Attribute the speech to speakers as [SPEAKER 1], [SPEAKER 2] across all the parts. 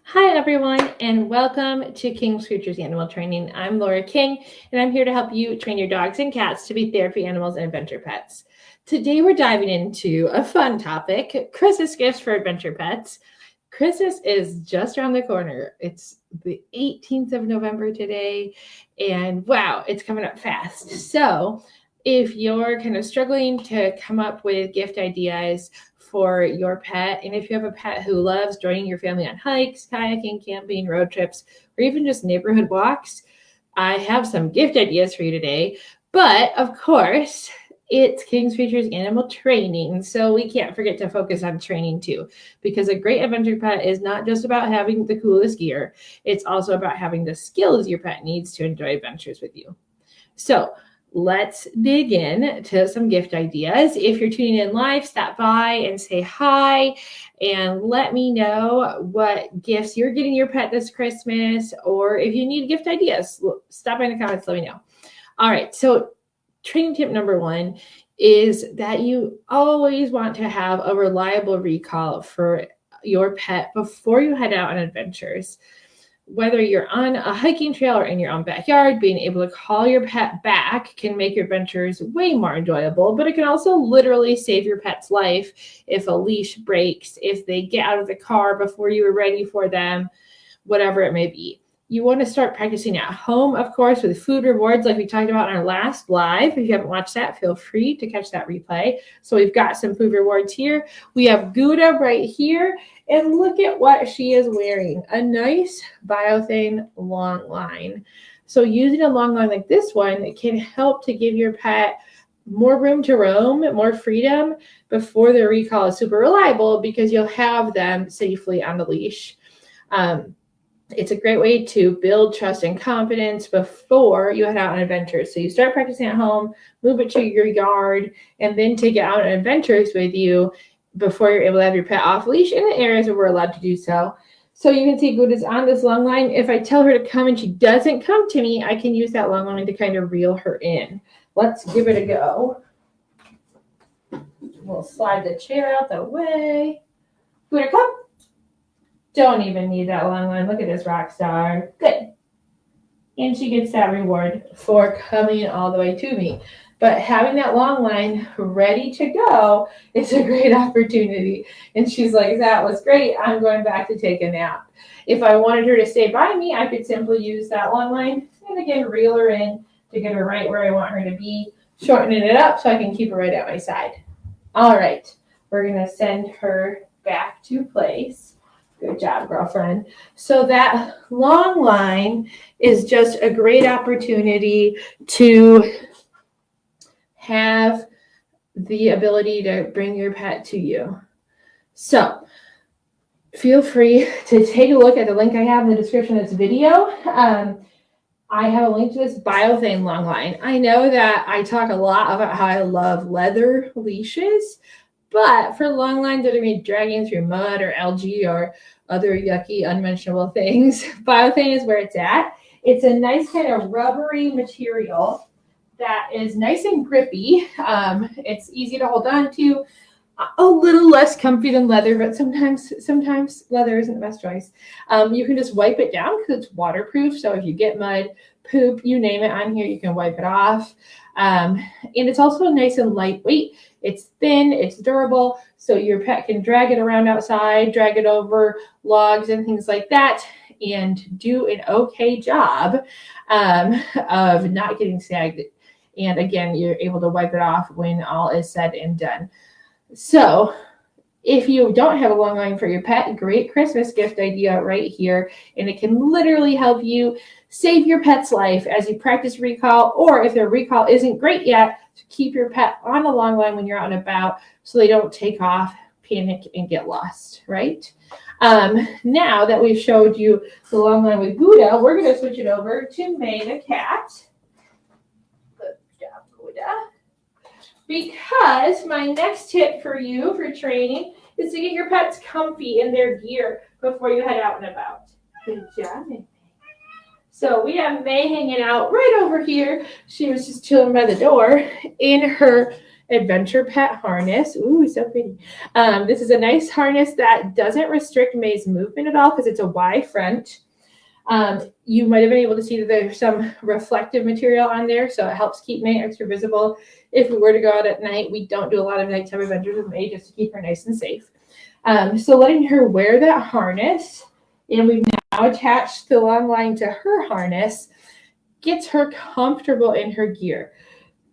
[SPEAKER 1] Hi, everyone, and welcome to King's Creatures Animal Training. I'm Laura King, and I'm here to help you train your dogs and cats to be therapy animals and adventure pets. Today, we're diving into a fun topic, Christmas gifts for adventure pets. Christmas is just around the corner. It's the 18th of November today, and wow, it's coming up fast. So, if you're kind of struggling to come up with gift ideas for your pet, and if you have a pet who loves joining your family on hikes, kayaking, camping, road trips, or even just neighborhood walks, I have some gift ideas for you today. But of course, it's King's Creatures Animal Training, so we can't forget to focus on training too, because a great adventure pet is not just about having the coolest gear, it's also about having the skills your pet needs to enjoy adventures with you. So let's dig in to some gift ideas. If you're tuning in live, stop by and say hi and let me know what gifts you're getting your pet this Christmas, or if you need gift ideas, stop by in the comments, let me know. All right, so training tip number one is that you always want to have a reliable recall for your pet before you head out on adventures. Whether you're on a hiking trail or in your own backyard, being able to call your pet back can make your adventures way more enjoyable, but it can also literally save your pet's life if a leash breaks, if they get out of the car before you were ready for them, whatever it may be. You want to start practicing at home, of course, with food rewards like we talked about in our last live. If you haven't watched that, feel free to catch that replay. So we've got some food rewards here. We have Gouda right here. And look at what she is wearing, a nice Biothane long line. So using a long line like this one can help to give your pet more room to roam, more freedom before their recall is super reliable, because you'll have them safely on the leash. It's a great way to build trust and confidence before you head out on adventures. So you start practicing at home, move it to your yard, and then take it out on adventures with you before you're able to have your pet off leash in the areas where we're allowed to do so. So you can see Gouda's on this long line. If I tell her to come and she doesn't come to me, I can use that long line to kind of reel her in. Let's give it a go. We'll slide the chair out the way. Gouda, come. Don't even need that long line. Look at this rock star. Good. And she gets that reward for coming all the way to me. But having that long line ready to go is a great opportunity. And she's like, that was great. I'm going back to take a nap. If I wanted her to stay by me, I could simply use that long line and again reel her in to get her right where I want her to be, shortening it up so I can keep her right at my side. All right, we're going to send her back to place. Good job, girlfriend. So that long line is just a great opportunity to have the ability to bring your pet to you. So feel free to take a look at the link I have in the description of this video. I have a link to this Biothane long line. I know that I talk a lot about how I love leather leashes, but for long lines that are going to be dragging through mud or algae or other yucky, unmentionable things, Biothane is where it's at. It's a nice kind of rubbery material that is nice and grippy. It's easy to hold on to, a little less comfy than leather, but sometimes leather isn't the best choice. You can just wipe it down because it's waterproof. So if you get mud, poop, you name it on here, you can wipe it off. And it's also nice and lightweight. It's thin, it's durable, so your pet can drag it around outside, drag it over logs and things like that, and do an okay job of not getting snagged. And again, you're able to wipe it off when all is said and done. So if you don't have a long line for your pet, great Christmas gift idea right here. And it can literally help you save your pet's life as you practice recall, or if their recall isn't great yet, to keep your pet on a long line when you're out and about so they don't take off, panic, and get lost, right? Now that we've showed you the long line with Gouda, we're going to switch it over to May the cat. Good job, Gouda. Because my next tip for you for training is to get your pets comfy in their gear before you head out and about. Good job, May. So we have May hanging out right over here. She was just chilling by the door in her Adventure Pet harness. Ooh, so pretty. This is a nice harness that doesn't restrict May's movement at all because it's a Y front. You might have been able to see that there's some reflective material on there, so it helps keep May extra visible. If we were to go out at night, we don't do a lot of nighttime adventures with May just to keep her nice and safe. So letting her wear that harness, and we've now attached the long line to her harness, gets her comfortable in her gear.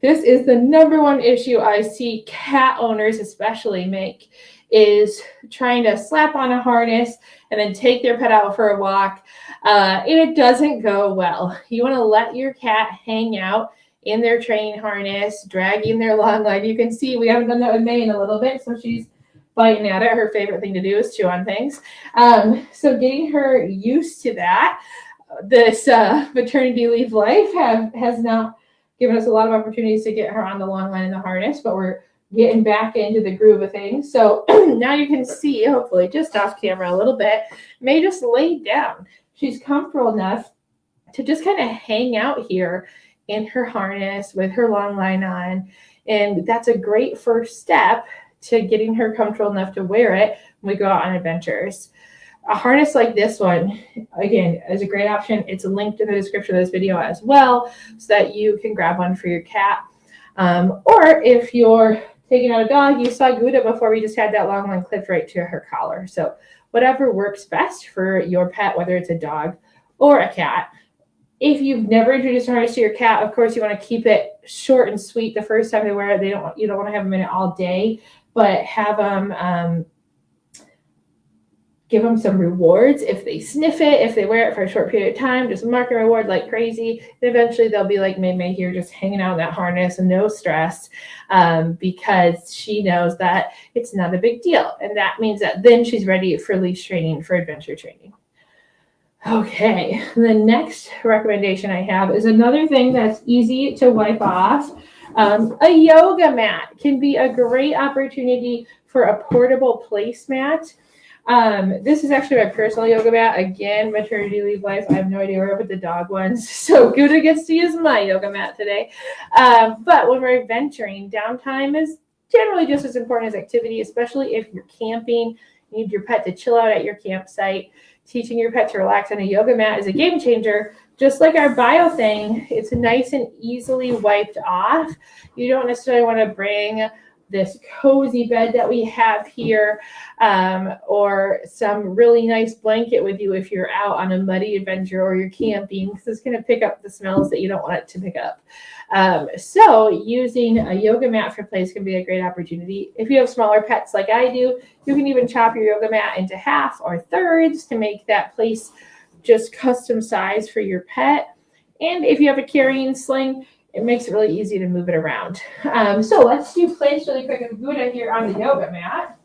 [SPEAKER 1] This is the number one issue I see cat owners especially make, is trying to slap on a harness and then take their pet out for a walk, and it doesn't go well. You want to let your cat hang out in their training harness, dragging their long line. You can see we haven't done that with May in a little bit, so she's biting at it. Her favorite thing to do is chew on things. So getting her used to that. This maternity leave life has now given us a lot of opportunities to get her on the long line in the harness, but we're getting back into the groove of things. So now you can see, hopefully just off camera a little bit, May just laid down. She's comfortable enough to just kind of hang out here in her harness with her long line on. And that's a great first step to getting her comfortable enough to wear it when we go out on adventures. A harness like this one, again, is a great option. It's linked in the description of this video as well, so that you can grab one for your cat. Or if you're taking out a dog, you saw Gouda before, we just had that long line clipped right to her collar. So whatever works best for your pet, whether it's a dog or a cat. If you've never introduced a harness to your cat, of course, you want to keep it short and sweet the first time they wear it. You don't want to have them in it all day, but have them give them some rewards if they sniff it, if they wear it for a short period of time, just mark a reward like crazy. And eventually they'll be like May here, just hanging out in that harness and no stress, because she knows that it's not a big deal. And that means that then she's ready for leash training, for adventure training. Okay, the next recommendation I have is another thing that's easy to wipe off. A yoga mat can be a great opportunity for a portable placemat. This is actually my personal yoga mat. Again, maternity leave life. I have no idea where I put the dog ones. So Gouda gets to use my yoga mat today. But when we're adventuring, downtime is generally just as important as activity, especially if you're camping. You need your pet to chill out at your campsite. Teaching your pet to relax on a yoga mat is a game changer. Just like our bio thing, it's nice and easily wiped off. You don't necessarily want to bring this cozy bed that we have here, or some really nice blanket with you if you're out on a muddy adventure or you're camping, because it's going to pick up the smells that you don't want it to pick up. So using a yoga mat for place can be a great opportunity. If you have smaller pets like I do, you can even chop your yoga mat into half or thirds to make that place just custom size for your pet. And if you have a carrying sling, it makes it really easy to move it around. So let's do place really quick with Gouda here on the yoga mat.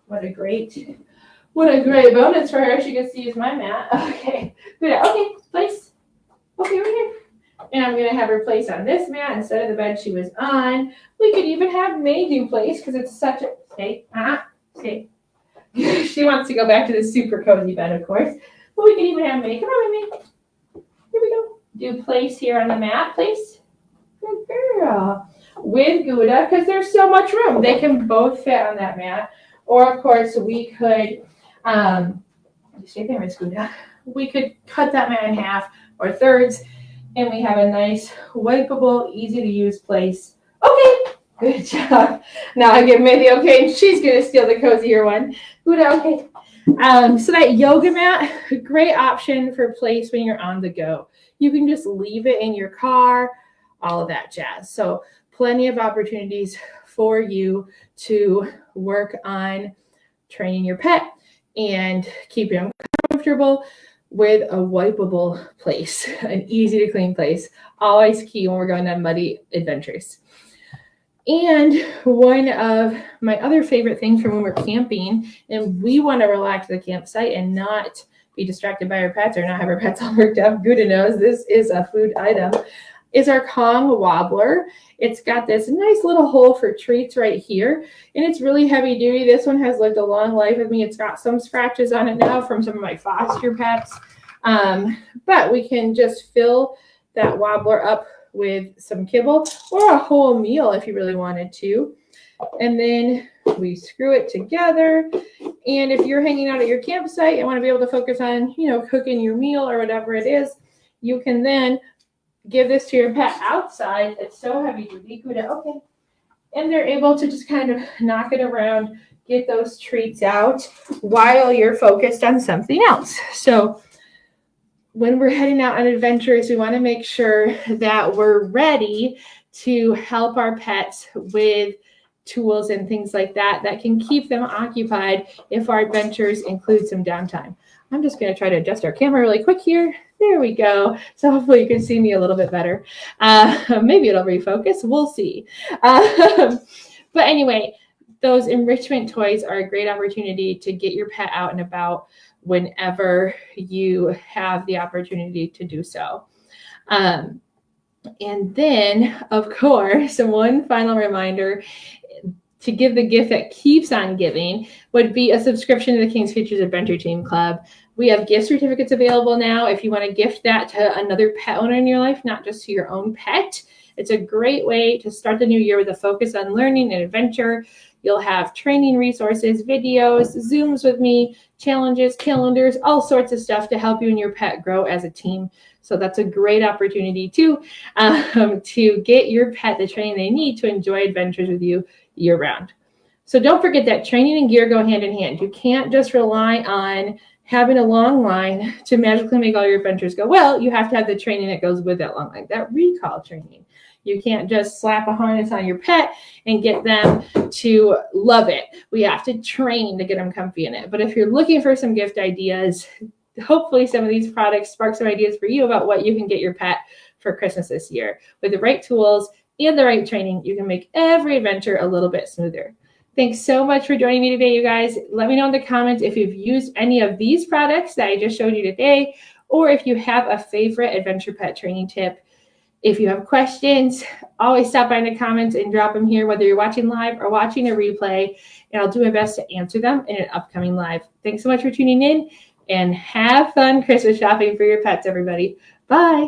[SPEAKER 1] What a great bonus for her. She gets to use my mat. Okay, Gouda, okay, place. Okay, right here. And I'm going to have her place on this mat instead of the bed she was on. We could even have May do place because it's such a, stay. She wants to go back to the super cozy bed, of course. But we could even have May. Come on, May. Here we go. Do place here on the mat, place. Good girl. With Gouda, because there's so much room. They can both fit on that mat. Or, of course, we could, stay there, Miss Gouda. We could cut that mat in half or thirds, and we have a nice, wipeable, easy-to-use place. Okay, good job. Now I give May the okay, and she's going to steal the cozier one. Gouda, okay. So that yoga mat, great option for place when you're on the go. You can just leave it in your car, all of that jazz. So plenty of opportunities for you to work on training your pet and keeping them comfortable with a wipeable place, an easy to clean place. Always key when we're going on muddy adventures. And one of my other favorite things from when we're camping and we want to relax at the campsite and not be distracted by our pets or not have our pets all worked up, Gouda knows this is a food item, is our Kong wobbler. It's got this nice little hole for treats right here, and it's really heavy duty. This one has lived a long life with me. It's got some scratches on it now from some of my foster pets, but we can just fill that wobbler up with some kibble or a whole meal if you really wanted to. And then we screw it together. And if you're hanging out at your campsite and want to be able to focus on, cooking your meal or whatever it is, you can then give this to your pet outside. It's so heavy duty. Okay. And they're able to just kind of knock it around, get those treats out while you're focused on something else. So when we're heading out on adventures, we want to make sure that we're ready to help our pets with tools and things like that can keep them occupied if our adventures include some downtime. I'm just going to try to adjust our camera really quick here. There we go. So hopefully you can see me a little bit better. Maybe it'll refocus. We'll see. But anyway, those enrichment toys are a great opportunity to get your pet out and about whenever you have the opportunity to do so. And then, of course, one final reminder to give the gift that keeps on giving would be a subscription to the King's Futures Adventure Team Club. We have gift certificates available now if you want to gift that to another pet owner in your life, not just to your own pet. It's a great way to start the new year with a focus on learning and adventure. You'll have training resources, videos, Zooms with me, challenges, calendars, all sorts of stuff to help you and your pet grow as a team. So that's a great opportunity to get your pet the training they need to enjoy adventures with you year round. So don't forget that training and gear go hand in hand. You can't just rely on having a long line to magically make all your adventures go well. You have to have the training that goes with that long line, that recall training. You can't just slap a harness on your pet and get them to love it. We have to train to get them comfy in it. But if you're looking for some gift ideas, hopefully some of these products spark some ideas for you about what you can get your pet for Christmas this year. With the right tools and the right training, you can make every adventure a little bit smoother. Thanks so much for joining me today, you guys. Let me know in the comments if you've used any of these products that I just showed you today, or if you have a favorite adventure pet training tip. If you have questions, always stop by in the comments and drop them here, whether you're watching live or watching a replay, and I'll do my best to answer them in an upcoming live. Thanks so much for tuning in, and have fun Christmas shopping for your pets, everybody. Bye.